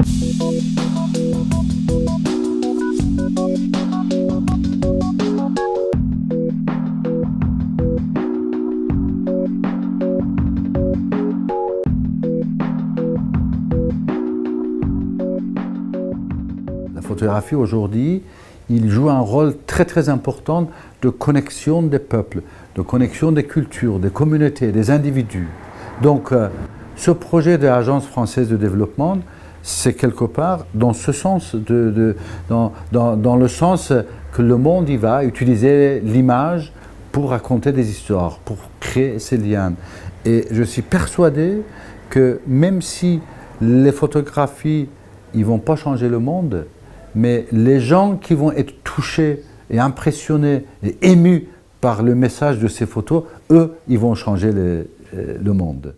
La photographie aujourd'hui, il joue un rôle très important de connexion des peuples, de connexion des cultures, des communautés, des individus. Donc ce projet de l'Agence française de développement, c'est quelque part dans ce sens, dans le sens que le monde y va utiliser l'image pour raconter des histoires, pour créer ces liens. Et je suis persuadé que même si les photographies, ils ne vont pas changer le monde, mais les gens qui vont être touchés et impressionnés et émus par le message de ces photos, eux, ils vont changer le monde.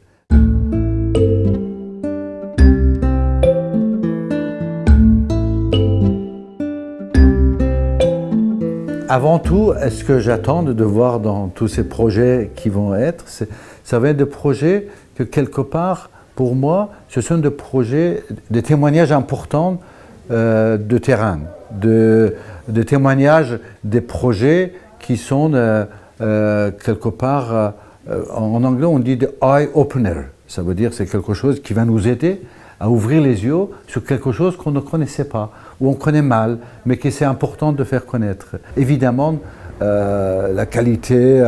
Avant tout, ce que j'attends de voir dans tous ces projets qui vont être, ça va être des projets que quelque part, pour moi, ce sont des projets, des témoignages importants de terrain, de témoignages des projets qui sont quelque part, en anglais on dit « eye opener ». Ça veut dire que c'est quelque chose qui va nous aider à ouvrir les yeux sur quelque chose qu'on ne connaissait pas, ou on connaît mal, mais que c'est important de faire connaître. Évidemment, la qualité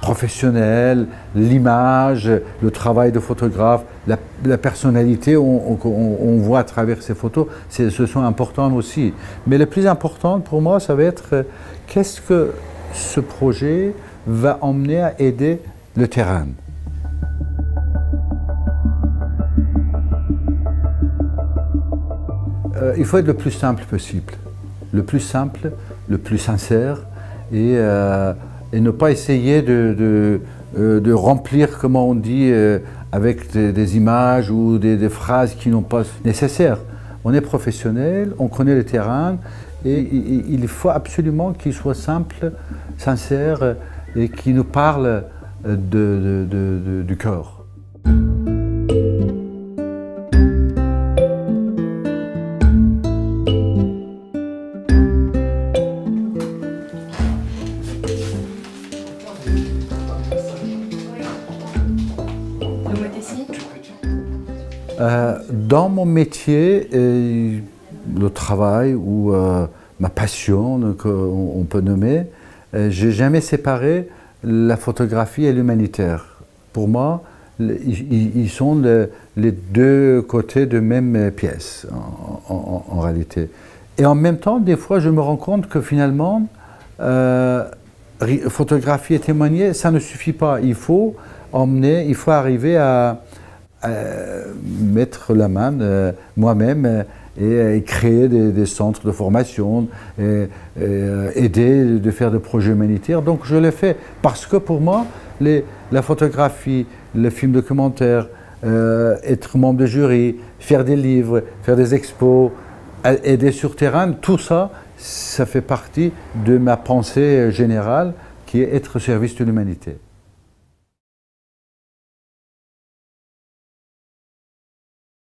professionnelle, l'image, le travail de photographe, la personnalité, on voit à travers ces photos, ce sont importants aussi. Mais le plus important pour moi, ça va être qu'est-ce que ce projet va emmener à aider le terrain. Il faut être le plus simple possible, le plus simple, le plus sincère et ne pas essayer de remplir, comment on dit, avec des images ou des phrases qui n'ont pas nécessaire. On est professionnel, on connaît le terrain et il faut absolument qu'il soit simple, sincère et qu'il nous parle du cœur. Dans mon métier, le travail ou ma passion qu'on peut nommer, j'ai jamais séparé la photographie et l'humanitaire. Pour moi, ils sont les deux côtés de même pièce en réalité. Et en même temps, des fois, je me rends compte que finalement, photographier et témoigner, ça ne suffit pas. Il faut emmener, il faut arriver à mettre la main moi-même et créer des centres de formation, et aider de faire des projets humanitaires. Donc je le fais parce que pour moi, la photographie, le film documentaire, être membre de jury, faire des livres, faire des expos, aider sur terrain, tout ça, ça fait partie de ma pensée générale qui est être au service de l'humanité.